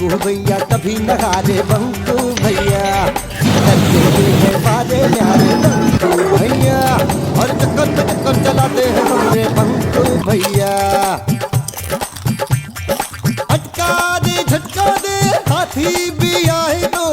बंकू भैया कभी न हारे बंकू भैया करते हैं वादे न्यारे बंकू भैया और चक्कर चलाते हैं हमारे बंकू भैया। झटका दे हाथी भी आए तो